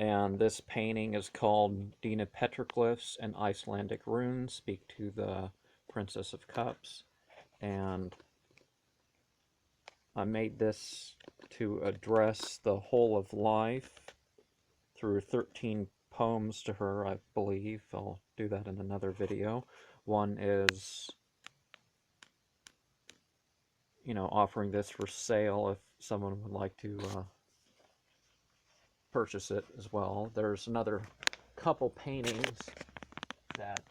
And this painting is called Dina Petroglyphs and Icelandic Runes Speak to the Princess of Cups. And I made this to address the whole of life through 13 poems to her, I believe. I'll do that in another video. One is, offering this for sale if someone would like to purchase it as well. There's another couple paintings that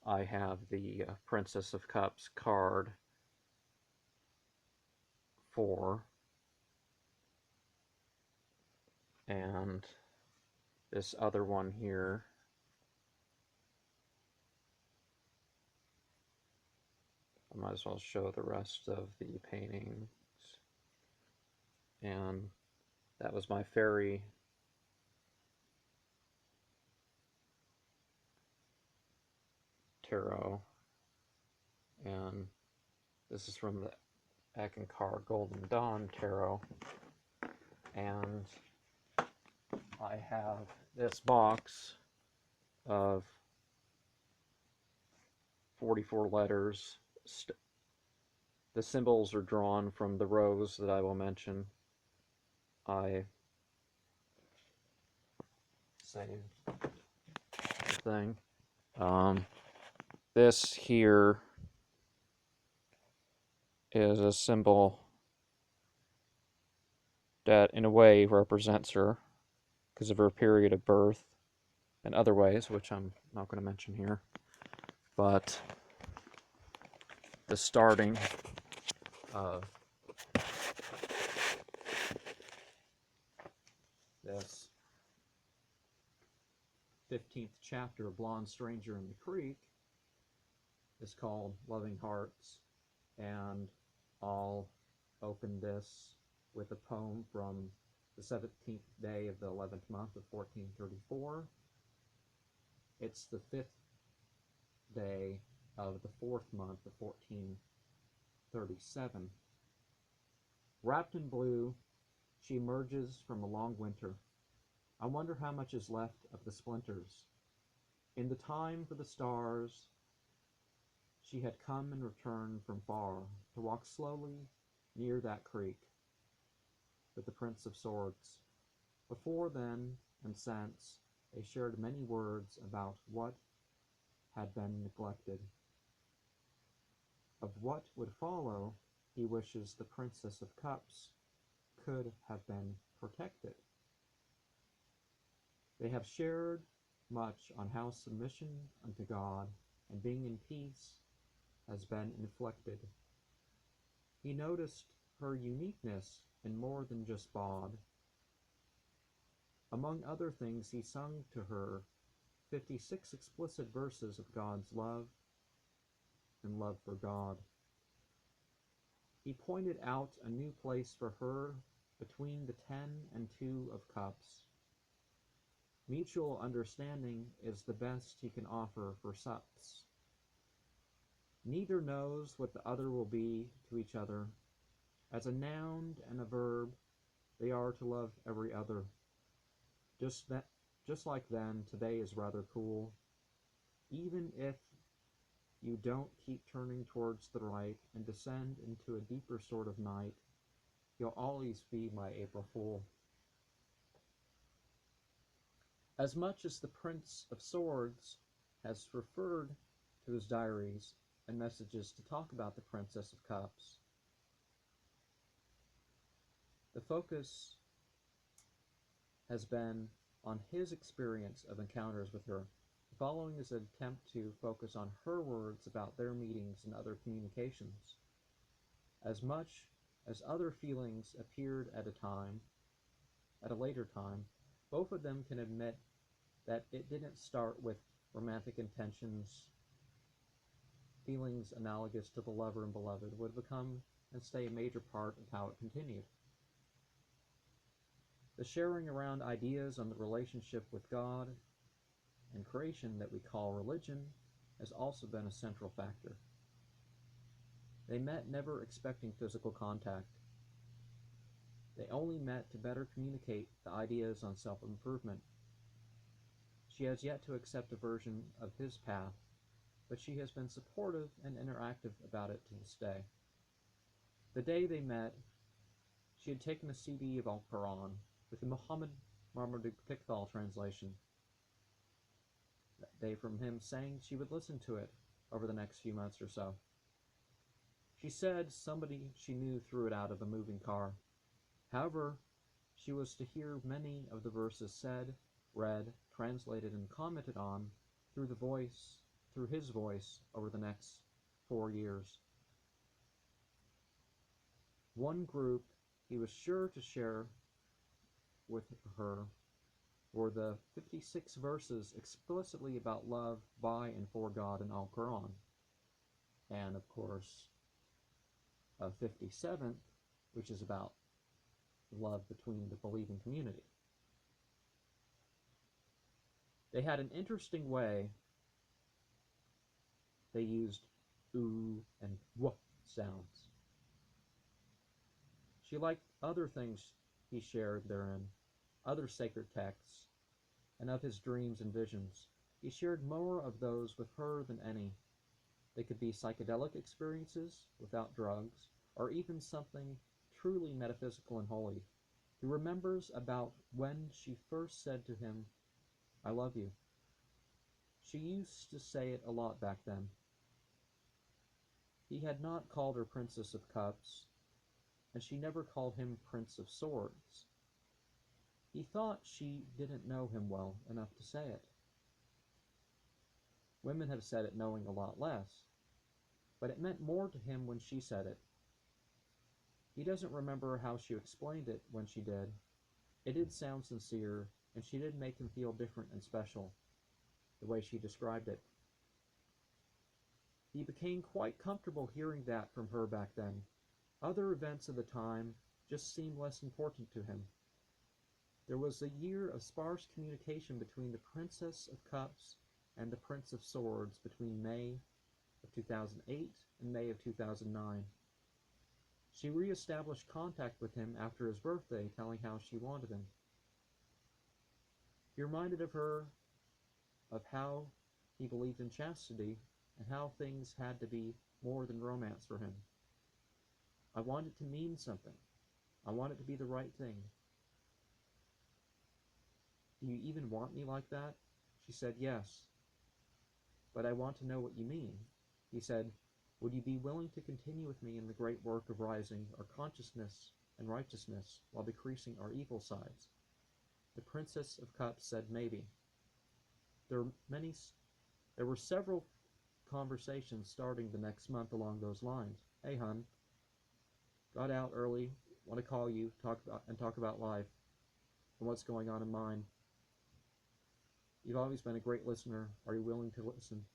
I have the Princess of Cups card for, and this other one here I might as well show the rest of the paintings. And that was my fairy tarot, and this is from the Ekankar Golden Dawn Tarot. And I have this box of 44 letters. The symbols are drawn from the rose that I will mention. I saved the thing. This here is a symbol that in a way represents her because of her period of birth and other ways, which I'm not going to mention here. But the starting of this 15th chapter of Blonde Stranger in the Creek is called Loving Hearts, and I'll open this with a poem from the 17th day of the 11th month of 1434. It's the 5th day of the 4th month of 1437. Wrapped in blue, she emerges from a long winter. I wonder how much is left of the splinters. In the time for the stars, she had come and returned from far to walk slowly near that creek with the Prince of Swords. Before then and since, they shared many words about what had been neglected. Of what would follow, he wishes the Princess of Cups could have been protected. They have shared much on how submission unto God and being in peace has been inflected. He noticed her uniqueness in more than just bawd. Among other things, he sung to her 56 explicit verses of God's love and love for God. He pointed out a new place for her between the 10 and 2 of cups. Mutual understanding is the best he can offer for sups. Neither knows what the other will be to each other. As a noun and a verb, they are to love every other. Just like then, today is rather cool. Even if you don't keep turning towards the right and descend into a deeper sort of night, you'll always be my April Fool. As much as the Prince of Swords has referred to his diaries and messages to talk about the Princess of Cups, the focus has been on his experience of encounters with her. The following is an attempt to focus on her words about their meetings and other communications. As much as other feelings appeared at a later time, both of them can admit that it didn't start with romantic intentions. Feelings analogous to the lover and beloved would become and stay a major part of how it continued. The sharing around ideas on the relationship with God and creation that we call religion has also been a central factor. They met never expecting physical contact. They only met to better communicate the ideas on self-improvement. She has yet to accept a version of his path, but she has been supportive and interactive about it to this day. The day they met, she had taken a CD of Qoor'aan with the Muhammad Marmaduke Pickthall translation. That day from him saying she would listen to it over the next few months or so. She said somebody she knew threw it out of a moving car. However, she was to hear many of the verses said, read, translated, and commented on through his voice over the next 4 years. One group he was sure to share with her were the 56 verses explicitly about love by and for God in Al-Quran, and of course a 57th, which is about love between the believing community. They had an interesting way they used oo and w sounds. She liked other things he shared therein, other sacred texts, and of his dreams and visions. He shared more of those with her than any. They could be psychedelic experiences without drugs, or even something truly metaphysical and holy. He remembers about when she first said to him, "I love you." She used to say it a lot back then. He had not called her Princess of Cups, and she never called him Prince of Swords. He thought she didn't know him well enough to say it. Women have said it knowing a lot less, but it meant more to him when she said it. He doesn't remember how she explained it when she did. It did sound sincere, and she did make him feel different and special, the way she described it. He became quite comfortable hearing that from her back then. Other events of the time just seemed less important to him. There was a year of sparse communication between the Princess of Cups and the Prince of Swords between May of 2008 and May of 2009. She re-established contact with him after his birthday, telling how she wanted him. He reminded her of how he believed in chastity and how things had to be more than romance for him. "I want it to mean something. I want it to be the right thing." "Do you even want me like that?" She said, "Yes. But I want to know what you mean." He said, "Would you be willing to continue with me in the great work of rising our consciousness and righteousness while decreasing our evil sides?" The Princess of Cups said maybe. There were several conversations starting the next month along those lines. "Hey, hun. Got out early. Want to call you, talk about life and what's going on in mine. You've always been a great listener. Are you willing to listen?"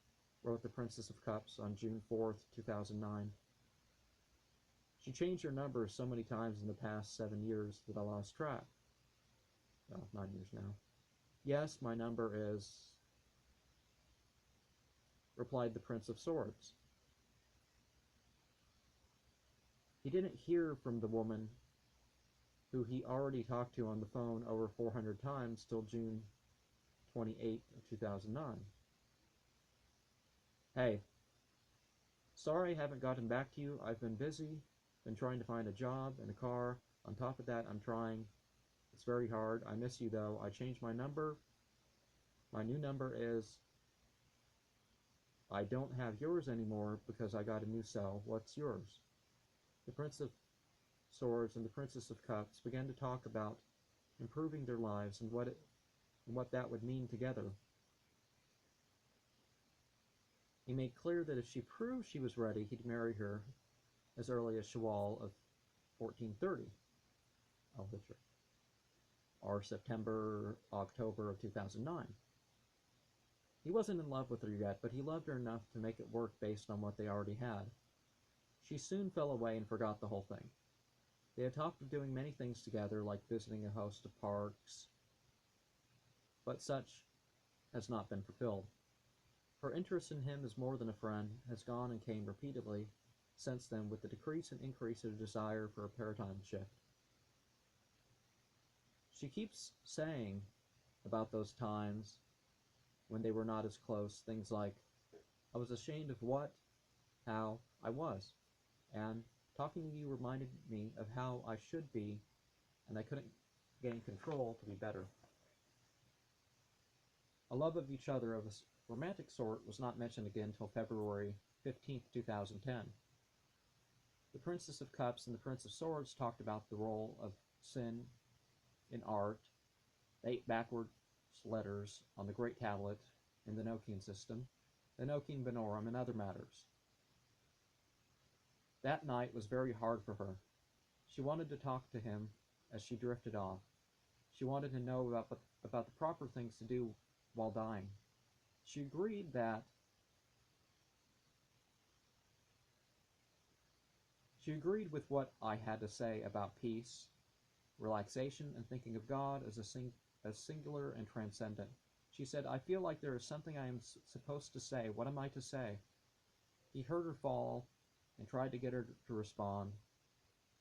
Wrote the Princess of Cups on June 4th, 2009. She changed her number so many times in the past 7 years that I lost track. Well, 9 years now. "Yes, my number is," replied the Prince of Swords. He didn't hear from the woman who he already talked to on the phone over 400 times till June 28th of 2009. "Hey, sorry I haven't gotten back to you. I've been busy, been trying to find a job and a car. On top of that, I'm trying. It's very hard. I miss you though. I changed my number. My new number is, I don't have yours anymore because I got a new cell. What's yours?" The Prince of Swords and the Princess of Cups began to talk about improving their lives and what that would mean together. He made clear that if she proved she was ready, he'd marry her as early as Shawwal of 1430, or September, October of 2009. He wasn't in love with her yet, but he loved her enough to make it work based on what they already had. She soon fell away and forgot the whole thing. They had talked of doing many things together, like visiting a host of parks, but such has not been fulfilled. Her interest in him as more than a friend has gone and came repeatedly since then, with the decrease and increase of desire for a paradigm shift. She keeps saying about those times when they were not as close, things like, I was ashamed of how I was, and talking to you reminded me of how I should be, and I couldn't gain control to be better. A love of each other of a romantic sort was not mentioned again until February 15th, 2010. The Princess of Cups and the Prince of Swords talked about the role of sin in art, 8 backwards letters on the Great Tablet in the Nokian system, the Nokian Benorum, and other matters. That night was very hard for her. She wanted to talk to him as she drifted off. She wanted to know about the proper things to do while dying. She agreed with what I had to say about peace, relaxation, and thinking of God as singular and transcendent. She said, I feel like there is something I am supposed to say. What am I to say? He heard her fall and tried to get her to respond,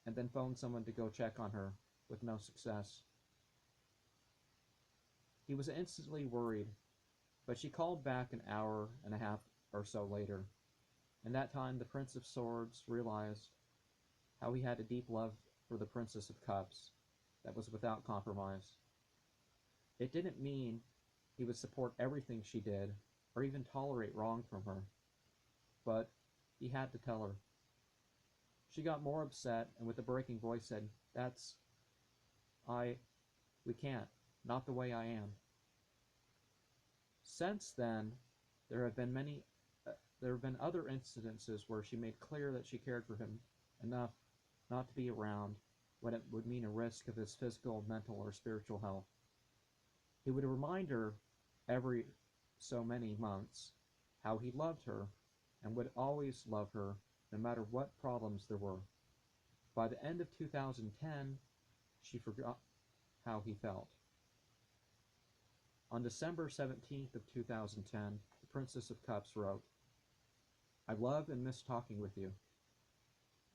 and then phoned someone to go check on her, with no success. He was instantly worried, but she called back an hour and a half or so later, and that time the Prince of Swords realized how he had a deep love for the Princess of Cups that was without compromise. It didn't mean he would support everything she did, or even tolerate wrong from her, but he had to tell her. She got more upset, and with a breaking voice said, we can't, not the way I am. Since then, there have been other incidences where she made clear that she cared for him enough not to be around when it would mean a risk of his physical, mental, or spiritual health. He would remind her every so many months how he loved her and would always love her no matter what problems there were. By the end of 2010, she forgot how he felt. On December 17th of 2010, the Princess of Cups wrote, I love and miss talking with you.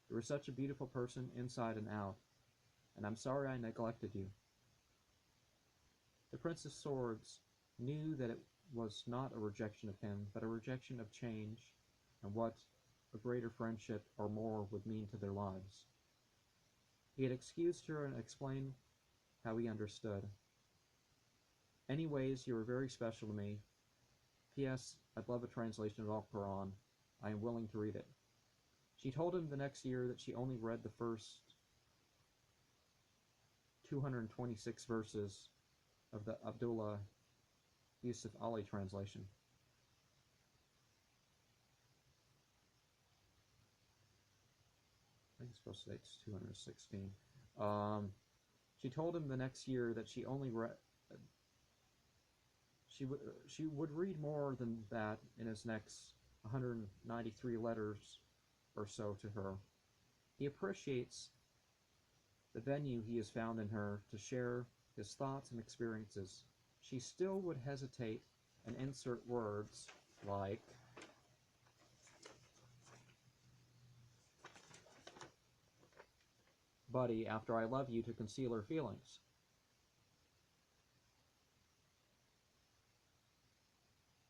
You were such a beautiful person inside and out, and I'm sorry I neglected you. The Prince of Swords knew that it was not a rejection of him, but a rejection of change and what a greater friendship or more would mean to their lives. He had excused her and explained how he understood. Anyways, you were very special to me. P.S. I'd love a translation of Qoor'aan. I am willing to read it. She told him the next year that she only read the first 226 verses of the Abdullah Yusuf Ali translation. I think it's supposed to say it's 216. She told him the next year that she only read. She would read more than that in his next 193 letters or so to her. He appreciates the venue he has found in her to share his thoughts and experiences. She still would hesitate and insert words like buddy after I love you to conceal her feelings.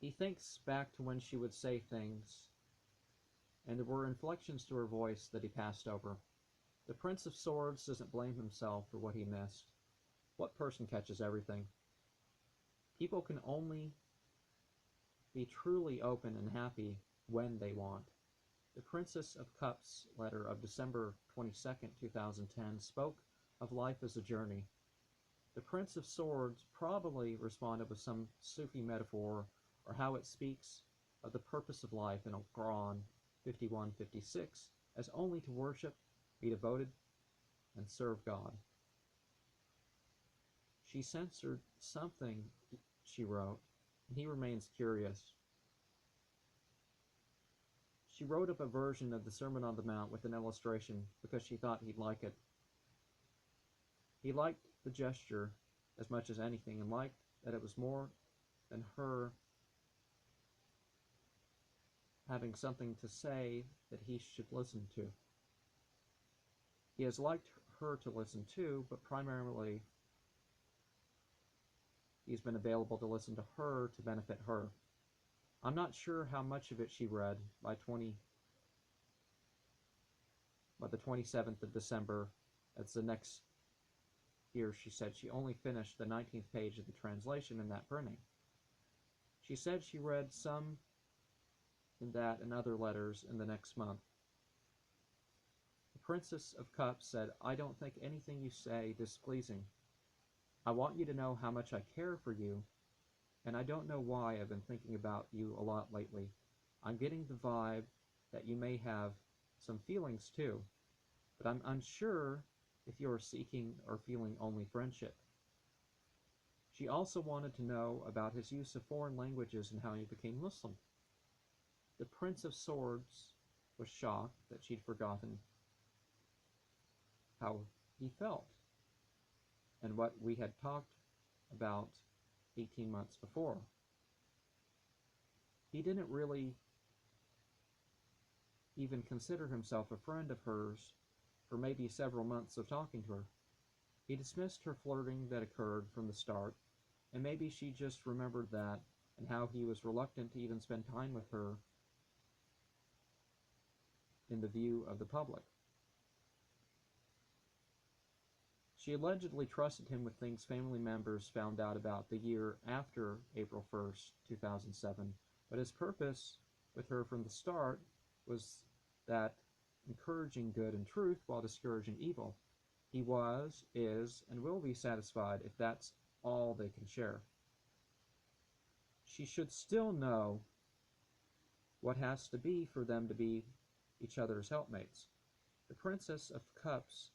He thinks back to when she would say things, and there were inflections to her voice that he passed over. The Prince of Swords doesn't blame himself for what he missed. What person catches everything? People can only be truly open and happy when they want. The Princess of Cups letter of December 22nd, 2010 spoke of life as a journey. The Prince of Swords probably responded with some Sufi metaphor or how it speaks of the purpose of life in Qoor'aan 51:56 as only to worship, be devoted, and serve God. She censored something, she wrote, and he remains curious. She wrote up a version of the Sermon on the Mount with an illustration because she thought he'd like it. He liked the gesture as much as anything and liked that it was more than her having something to say that he should listen to. He has liked her to listen to, but primarily he's been available to listen to her to benefit her. I'm not sure how much of it she read by the 27th of December. That's the next year. She said she only finished the 19th page of the translation in that printing. She said she read some in that and other letters in the next month. The Princess of Cups said, "I don't think anything you say displeasing. I want you to know how much I care for you, and I don't know why I've been thinking about you a lot lately. I'm getting the vibe that you may have some feelings too, but I'm unsure if you are seeking or feeling only friendship." She also wanted to know about his use of foreign languages and how he became Muslim. The Prince of Swords was shocked that she'd forgotten how he felt and what we had talked about 18 months before. He didn't really even consider himself a friend of hers for maybe several months of talking to her. He dismissed her flirting that occurred from the start, and maybe she just remembered that and how he was reluctant to even spend time with her in the view of the public. She allegedly trusted him with things family members found out about the year after April 1st, 2007, but his purpose with her from the start was that encouraging good and truth while discouraging evil. He was, is, and will be satisfied if that's all they can share. She should still know what has to be for them to be each other's helpmates. The Princess of Cups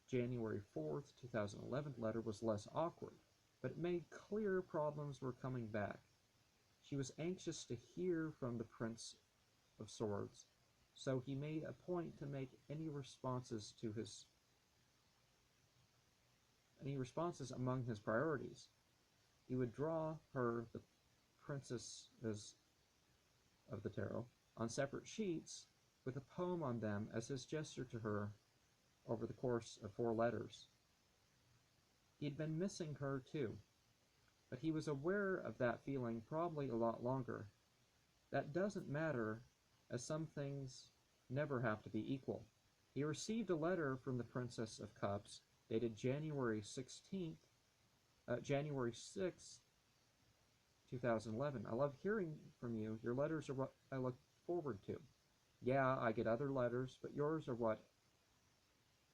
January 4th, 2011 letter was less awkward, but it made clear problems were coming back. She was anxious to hear from the Prince of Swords, so he made a point to make any responses among his priorities. He would draw her the princesses of the tarot on separate sheets with a poem on them as his gesture to her over the course of 4 letters. He'd been missing her too, but he was aware of that feeling probably a lot longer. That doesn't matter, as some things never have to be equal. He received a letter from the Princess of Cups dated January 6th, 2011. "I love hearing from you. Your letters are what I look forward to. Yeah, I get other letters, but yours are what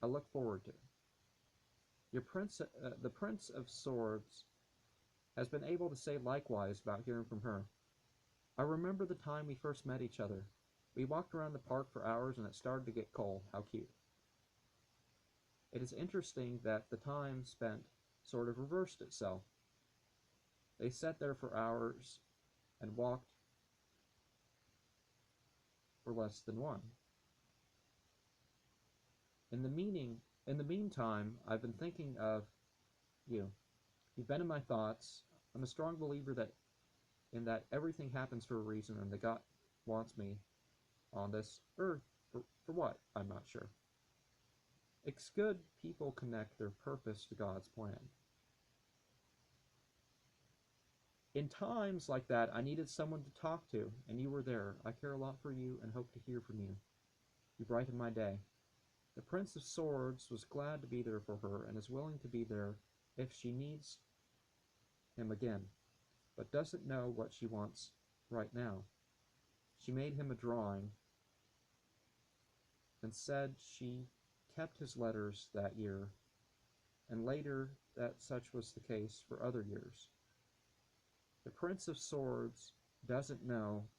I look forward to. The Prince of Swords has been able to say likewise about hearing from her. I remember the time we first met each other. We walked around the park for hours and it started to get cold. How cute. It is interesting that the time spent sort of reversed itself. They sat there for hours and walked for less than one. In the meantime, I've been thinking of you. You've been in my thoughts. I'm a strong believer in that everything happens for a reason and that God wants me on this earth for what? I'm not sure. It's good people connect their purpose to God's plan. In times like that, I needed someone to talk to, and you were there. I care a lot for you and hope to hear from you. You brightened my day." The Prince of Swords was glad to be there for her and is willing to be there if she needs him again, but doesn't know what she wants right now. She made him a drawing and said she kept his letters that year, and later that such was the case for other years. The Prince of Swords doesn't know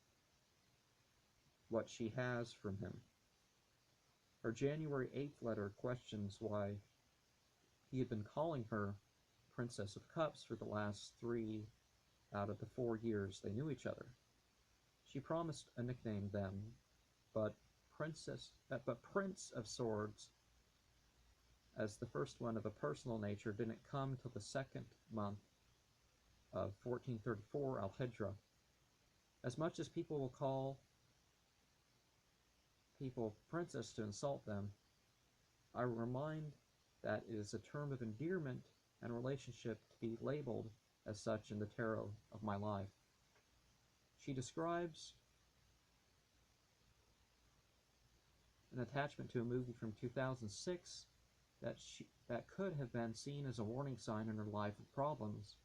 what she has from him. Her January 8th letter questions why he had been calling her Princess of Cups for the last 3 out of the 4 years they knew each other. She promised a nickname then, but Prince of Swords, as the first one of a personal nature, didn't come till the 2nd month of 1434 Al-Hijra. As much as people will call people princess to insult them, I remind that it is a term of endearment and relationship to be labeled as such in the tarot of my life. She describes an attachment to a movie from 2006 that could have been seen as a warning sign in her life of problems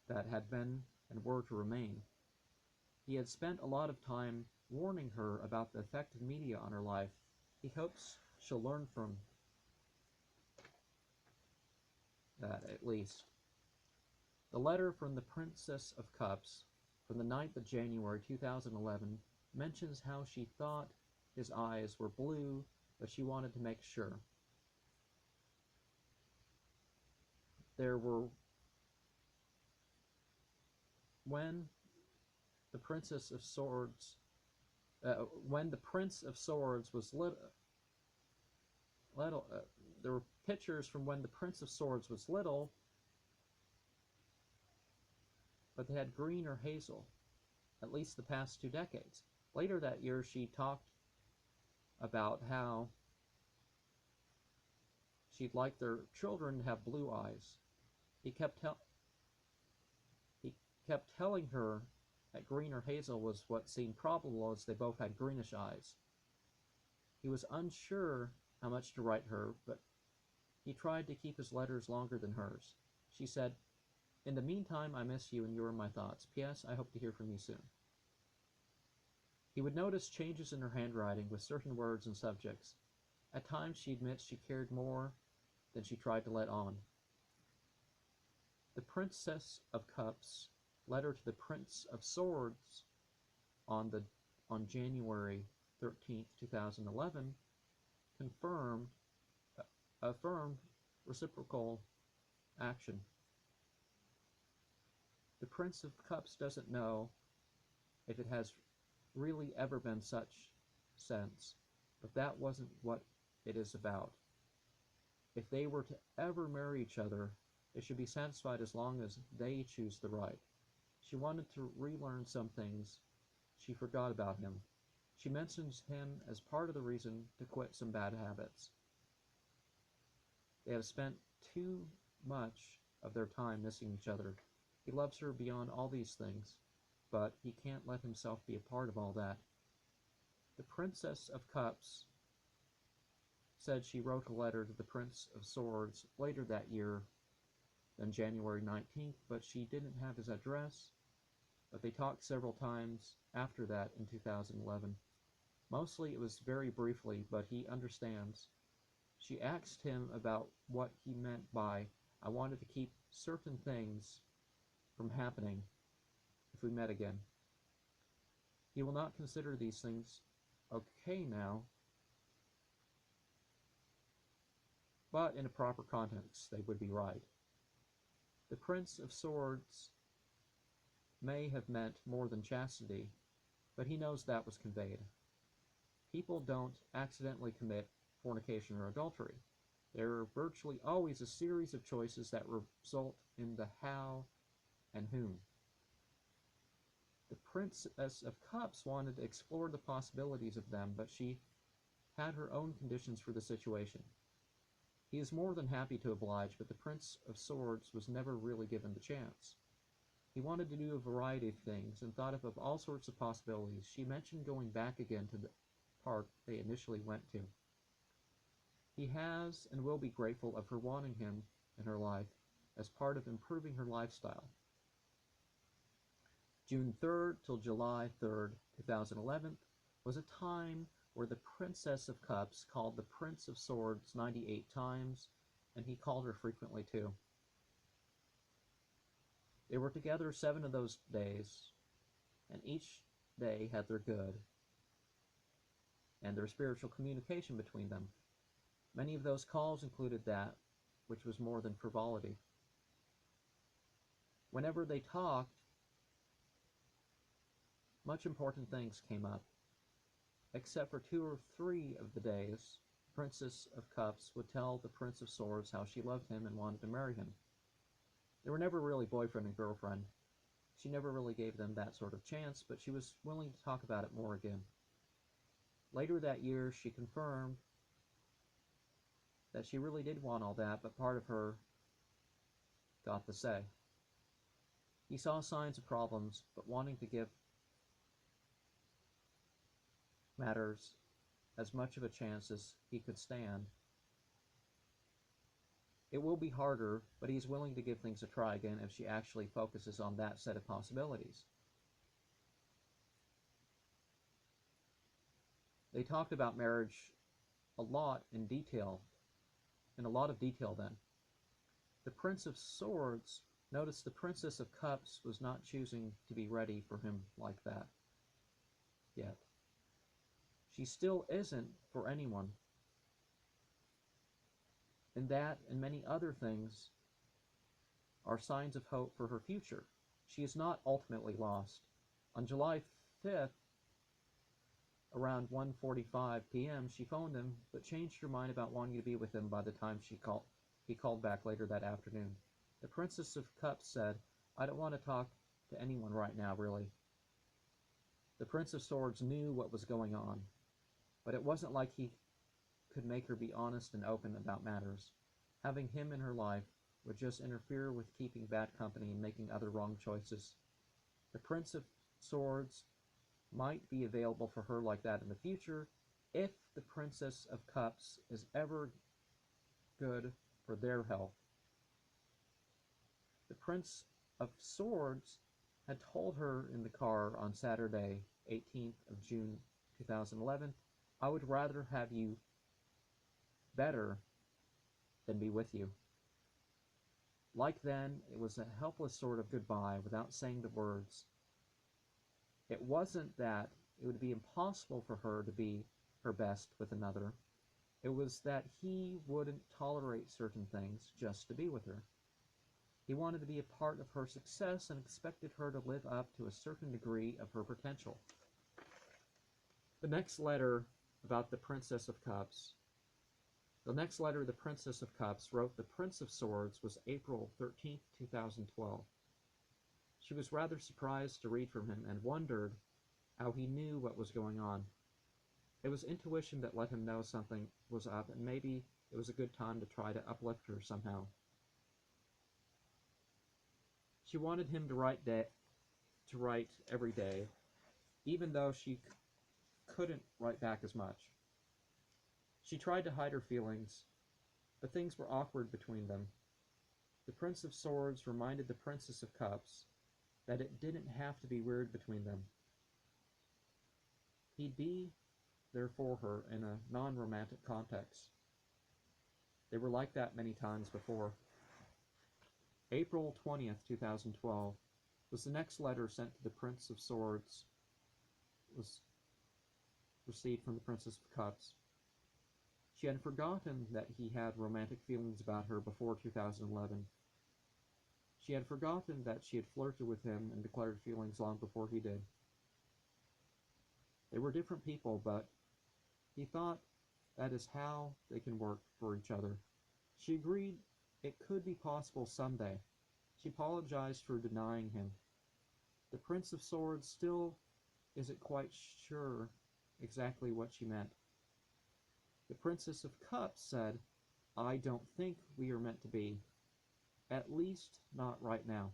that had been and were to remain. He had spent a lot of time warning her about the effect of media on her life. He hopes she'll learn from that, at least. The letter from the Princess of Cups from the 9th of January 2011 mentions how she thought his eyes were blue, but she wanted to make sure. When the Prince of Swords was little, there were pictures from when the Prince of Swords was little, but they had green or hazel, at least the past 2 decades. Later that year, she talked about how she'd like their children to have blue eyes. He kept telling her that green or hazel was what seemed probable, as they both had greenish eyes. He was unsure how much to write her, but he tried to keep his letters longer than hers. She said, "In the meantime, I miss you and you are in my thoughts. P.S. I hope to hear from you soon." He would notice changes in her handwriting with certain words and subjects. At times, she admits she cared more than she tried to let on. The Princess of Cups letter to the Prince of Swords on January 13th, 2011 affirmed reciprocal action. The Prince of Cups doesn't know if it has really ever been such sense, but that wasn't what it is about. If they were to ever marry each other, they should be satisfied as long as they choose the right. She wanted to relearn some things she forgot about him. She mentions him as part of the reason to quit some bad habits. They have spent too much of their time missing each other. He loves her beyond all these things, but he can't let himself be a part of all that. The Princess of Cups said she wrote a letter to the Prince of Swords later that year than January 19th, but she didn't have his address, but they talked several times after that in 2011. Mostly it was very briefly, but he understands. She asked him about what he meant by, "I wanted to keep certain things from happening if we met again." He will not consider these things okay now, but in a proper context they would be right. The Prince of Swords may have meant more than chastity, but he knows that was conveyed. People don't accidentally commit fornication or adultery. There are virtually always a series of choices that result in the how and whom. The Princess of Cups wanted to explore the possibilities of them, but she had her own conditions for the situation. He is more than happy to oblige, but the Prince of Swords was never really given the chance. He wanted to do a variety of things and thought of all sorts of possibilities. She mentioned going back again to the park they initially went to. He has and will be grateful of her wanting him in her life as part of improving her lifestyle. June 3rd till July 3rd, 2011 was a time where the Princess of Cups called the Prince of Swords 98 times, and he called her frequently too. They were together 7 of those days, and each day had their good and their spiritual communication between them. Many of those calls included that which was more than frivolity. Whenever they talked, much important things came up. Except for 2 or 3 of the days, the Princess of Cups would tell the Prince of Swords how she loved him and wanted to marry him. They were never really boyfriend and girlfriend. She never really gave them that sort of chance, but she was willing to talk about it more again. Later that year, she confirmed that she really did want all that, but part of her got the say. He saw signs of problems, but wanting to give matters as much of a chance as he could stand. It will be harder, but he's willing to give things a try again if she actually focuses on that set of possibilities. They talked about marriage a lot in detail, in a lot of detail then. The Prince of Swords noticed the Princess of Cups was not choosing to be ready for him like that yet. She still isn't for anyone. And that and many other things are signs of hope for her future. She is not ultimately lost. On July 5th, around 1:45 p.m., she phoned him, but changed her mind about wanting to be with him by the time he called back later that afternoon. The Princess of Cups said, "I don't want to talk to anyone right now, really." The Prince of Swords knew what was going on, but it wasn't like he could make her be honest and open about matters. Having him in her life would just interfere with keeping bad company and making other wrong choices. The Prince of Swords might be available for her like that in the future if the Princess of Cups is ever good for their health. The Prince of Swords had told her in the car on Saturday, 18th of June 2011, "I would rather have you better than be with you." Like then, it was a helpless sort of goodbye without saying the words. It wasn't that it would be impossible for her to be her best with another. It was that he wouldn't tolerate certain things just to be with her. He wanted to be a part of her success and expected her to live up to a certain degree of her potential. The next letter about the Princess of Cups. The next letter the Princess of Cups wrote the Prince of Swords was April 13th, 2012. She was rather surprised to read from him and wondered how he knew what was going on. It was intuition that let him know something was up, and maybe it was a good time to try to uplift her somehow. She wanted him to write every day, even though she couldn't write back as much. She tried to hide her feelings, but things were awkward between them. The Prince of Swords reminded the Princess of Cups that it didn't have to be weird between them. He'd be there for her in a non-romantic context. They were like that many times before. April 20th, 2012 was the next letter sent to the Prince of Swords, was received from the Princess of Cups. She had forgotten that he had romantic feelings about her before 2011. She had forgotten that she had flirted with him and declared feelings long before he did. They were different people, but he thought that is how they can work for each other. She agreed it could be possible someday. She apologized for denying him. The Prince of Swords still isn't quite sure exactly what she meant. The Princess of Cups said, "I don't think we are meant to be. At least not right now."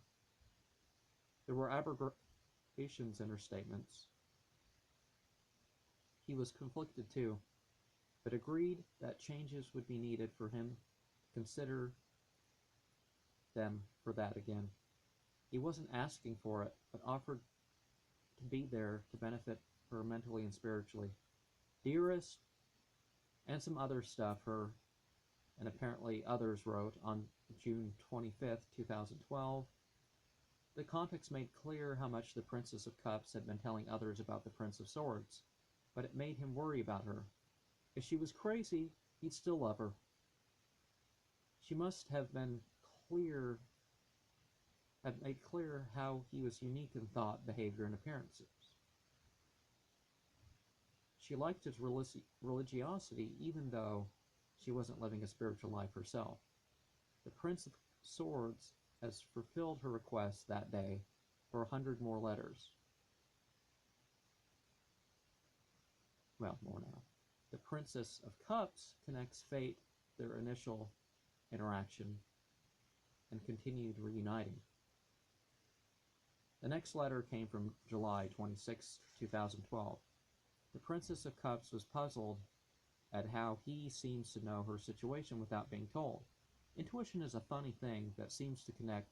There were aberrations in her statements. He was conflicted too, but agreed that changes would be needed for him to consider them for that again. He wasn't asking for it, but offered to be there to benefit her mentally and spiritually. "Dearest," and some other stuff her and apparently others wrote on June 25th, 2012. The context made clear how much the Princess of Cups had been telling others about the Prince of Swords, but it made him worry about her. If she was crazy, he'd still love her. She must have made clear how he was unique in thought, behavior, and appearances. She liked his religiosity, even though she wasn't living a spiritual life herself. The Prince of Swords has fulfilled her request that day for 100 more letters. Well, more now. The Princess of Cups connects fate, their initial interaction, and continued reuniting. The next letter came from July 26, 2012. The Princess of Cups was puzzled at how he seems to know her situation without being told. Intuition is a funny thing that seems to connect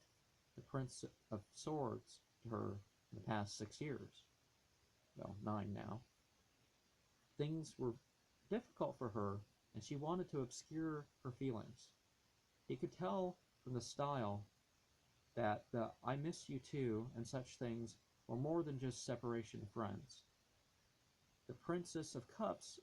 the Prince of Swords to her in the past 6 years. Well, 9 now. Things were difficult for her, and she wanted to obscure her feelings. He could tell from the style that the "I miss you too" and such things were more than just separation friends. The Princess of Cups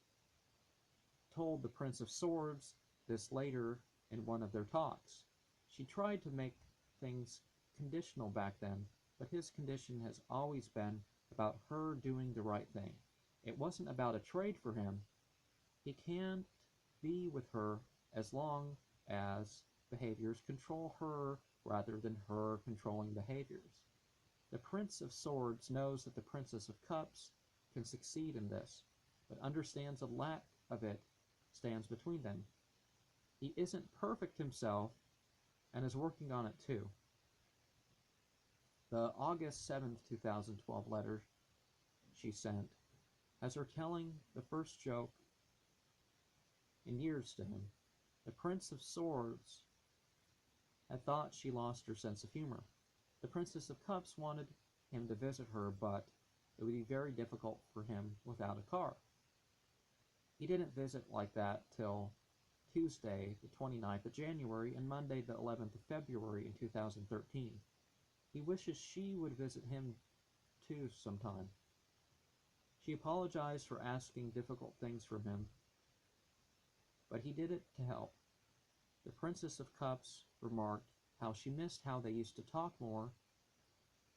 told the Prince of Swords this later in one of their talks. She tried to make things conditional back then, but his condition has always been about her doing the right thing. It wasn't about a trade for him. He can't be with her as long as behaviors control her rather than her controlling behaviors. The Prince of Swords knows that the Princess of Cups can succeed in this, but understands a lack of it stands between them. He isn't perfect himself and is working on it too. The August 7th, 2012 letter she sent has her telling the first joke in years to him. The Prince of Swords had thought she lost her sense of humor. The Princess of Cups wanted him to visit her, but it would be very difficult for him without a car. He didn't visit like that till Tuesday, the 29th of January, and Monday, the 11th of February in 2013. He wishes she would visit him too sometime. She apologized for asking difficult things from him, but he did it to help. The Princess of Cups remarked how she missed how they used to talk more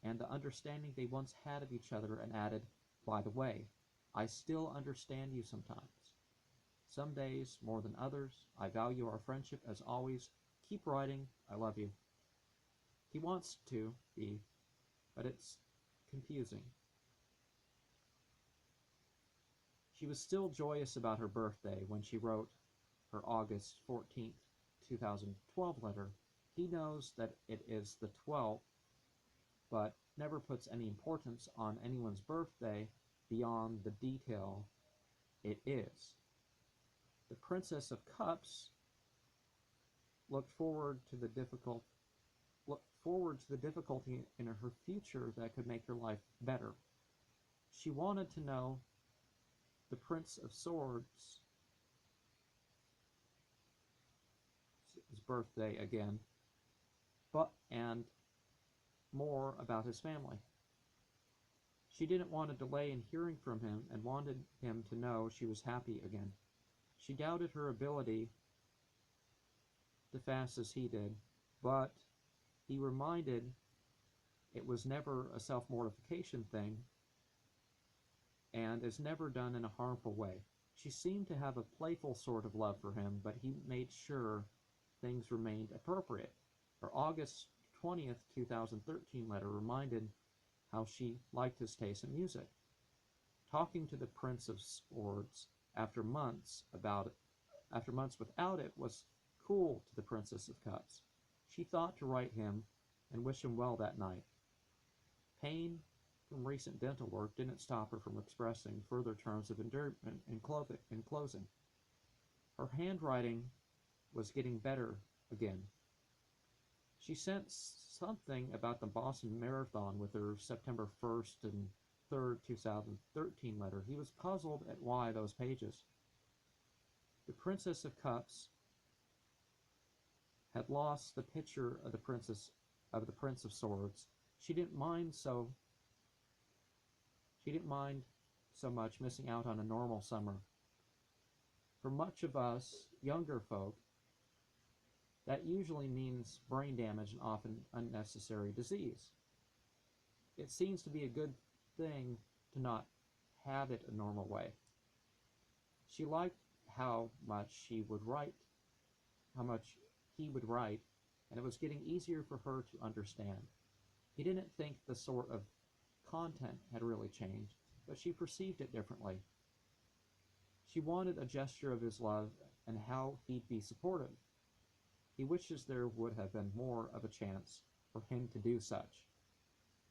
and the understanding they once had of each other, and added, "By the way, I still understand you sometimes. Some days more than others. I value our friendship as always. Keep writing. I love you." He wants to be, but it's confusing. She was still joyous about her birthday when she wrote her August 14th, 2012 letter. He knows that it is the 12th, but never puts any importance on anyone's birthday beyond the detail it is. The Princess of Cups looked forward to the difficulty in her future that could make her life better. She wanted to know the Prince of Swords' birthday again, and more about his family. She didn't want to delay in hearing from him and wanted him to know she was happy again. She doubted her ability to fast as he did, but he reminded it was never a self-mortification thing and is never done in a harmful way. She seemed to have a playful sort of love for him, but he made sure things remained appropriate. Her August 20th, 2013 letter reminded how she liked his taste in music. Talking to the Prince of Swords after months without it was cool to the Princess of Cups. She thought to write him and wish him well that night. Pain from recent dental work didn't stop her from expressing further terms of endearment in closing. Her handwriting was getting better again. She sent something about the Boston Marathon with her September 1st and 3rd, 2013 letter. He was puzzled at why those pages. The Princess of Cups had lost the picture of the Prince of Swords. She didn't mind so much missing out on a normal summer. For much of us younger folk, that usually means brain damage and often unnecessary disease. It seems to be a good thing to not have it a normal way. She liked how much he would write, and it was getting easier for her to understand. He didn't think the sort of content had really changed, but she perceived it differently. She wanted a gesture of his love and how he'd be supportive. He wishes there would have been more of a chance for him to do such.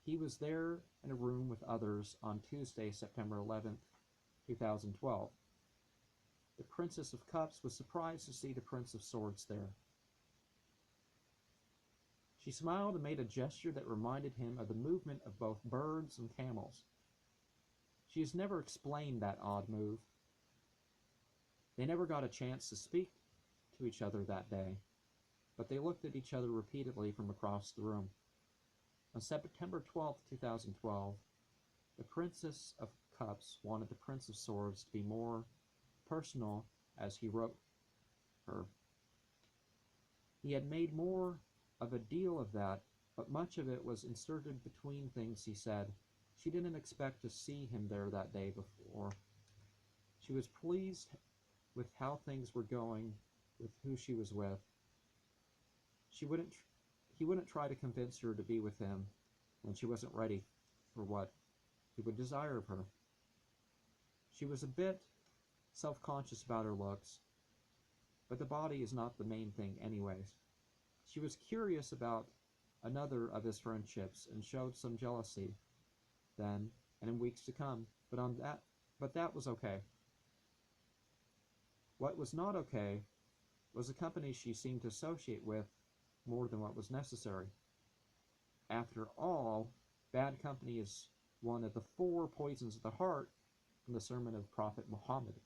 He was there in a room with others on Tuesday, September 11th, 2012. The Princess of Cups was surprised to see the Prince of Swords there. She smiled and made a gesture that reminded him of the movement of both birds and camels. She has never explained that odd move. They never got a chance to speak to each other that day, but they looked at each other repeatedly from across the room. On September 12th, 2012, the Princess of Cups wanted the Prince of Swords to be more personal as he wrote her. He had made more of a deal of that, but much of it was inserted between things he said. She didn't expect to see him there that day before. She was pleased with how things were going with who she was with. He wouldn't try to convince her to be with him when she wasn't ready for what he would desire of her. She was a bit self-conscious about her looks, but the body is not the main thing anyways. She was curious about another of his friendships and showed some jealousy then and in weeks to come, but that was okay. What was not okay was the company she seemed to associate with more than what was necessary. After all, bad company is one of the 4 poisons of the heart from the sermon of Prophet Muhammad.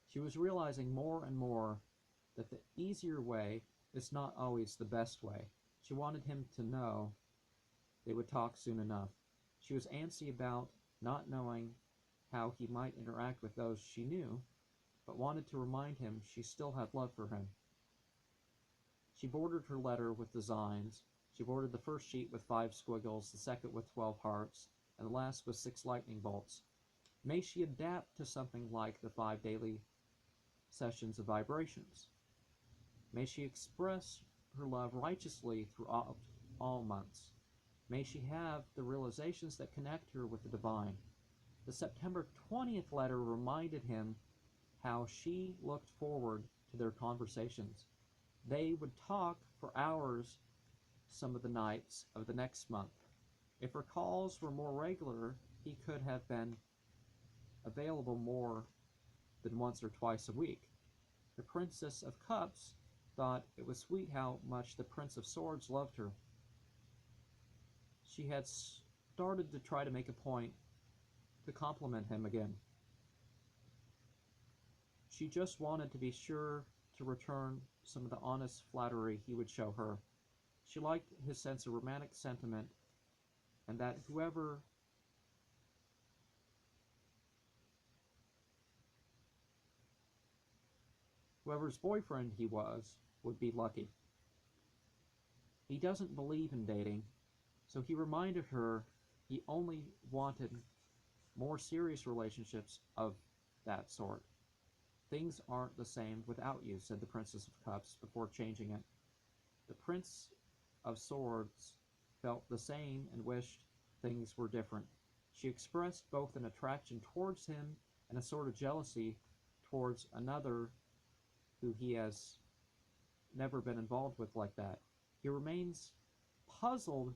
She was realizing more and more that the easier way is not always the best way. She wanted him to know they would talk soon enough. She was antsy about not knowing how he might interact with those she knew, but wanted to remind him she still had love for him. She bordered her letter with designs. She bordered the first sheet with 5 squiggles, the second with 12 hearts, and the last with 6 lightning bolts. May she adapt to something like the 5 daily sessions of vibrations. May she express her love righteously throughout all months. May she have the realizations that connect her with the divine. The September 20th letter reminded him how she looked forward to their conversations. They would talk for hours some of the nights of the next month. If her calls were more regular, he could have been available more than once or twice a week. The Princess of Cups thought it was sweet how much the Prince of Swords loved her. She had started to try to make a point to compliment him again. She just wanted to be sure to return some of the honest flattery he would show her. She liked his sense of romantic sentiment, and that whoever's boyfriend he was would be lucky. He doesn't believe in dating, so he reminded her he only wanted more serious relationships of that sort. Things aren't the same without you, said the Princess of Cups before changing it. The Prince of Swords felt the same and wished things were different. She expressed both an attraction towards him and a sort of jealousy towards another who he has never been involved with like that. He remains puzzled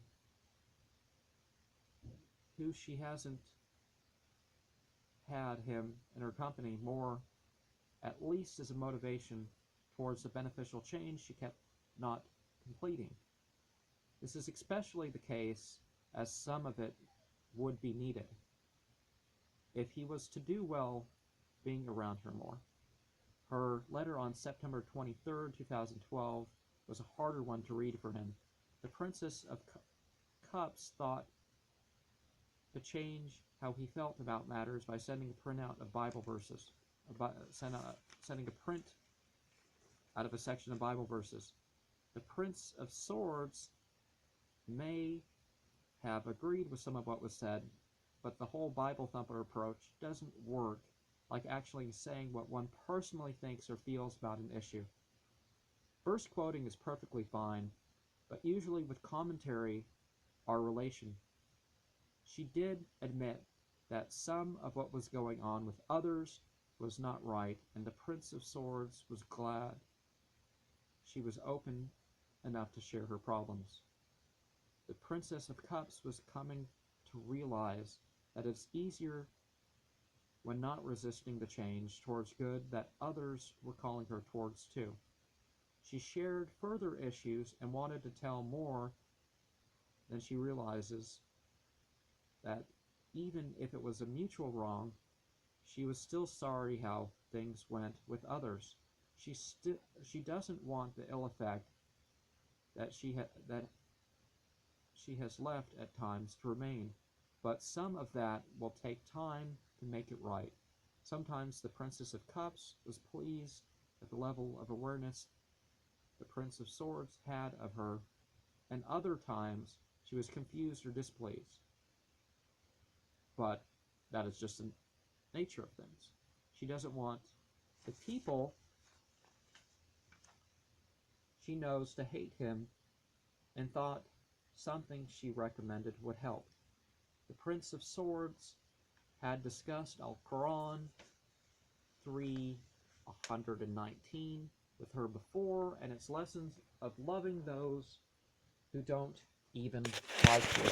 who she hasn't had him in her company more, at least as a motivation towards the beneficial change she kept not completing. This is especially the case as some of it would be needed if he was to do well being around her more. Her letter on September 23rd, 2012 was a harder one to read for him. The Princess of Cups thought to change how he felt about matters by sending a printout of Bible verses, sending a print out of a section of Bible verses. The Prince of Swords may have agreed with some of what was said, but the whole Bible thumper approach doesn't work like actually saying what one personally thinks or feels about an issue. Verse quoting is perfectly fine, but usually with commentary or relation. She did admit that some of what was going on with others was not right, and the Prince of Swords was glad she was open enough to share her problems. The Princess of Cups was coming to realize that it's easier when not resisting the change towards good that others were calling her towards too. She shared further issues and wanted to tell more than she realizes that even if it was a mutual wrong, she was still sorry how things went with others. She doesn't want the ill effect that she has left at times to remain, but some of that will take time to make it right. Sometimes the Princess of Cups was pleased at the level of awareness the Prince of Swords had of her, and other times she was confused or displeased. But that is just the nature of things. She doesn't want the people she knows to hate him, and thought something she recommended would help. The Prince of Swords had discussed Qoor'aan 3:119 with her before, and its lessons of loving those who don't even like you.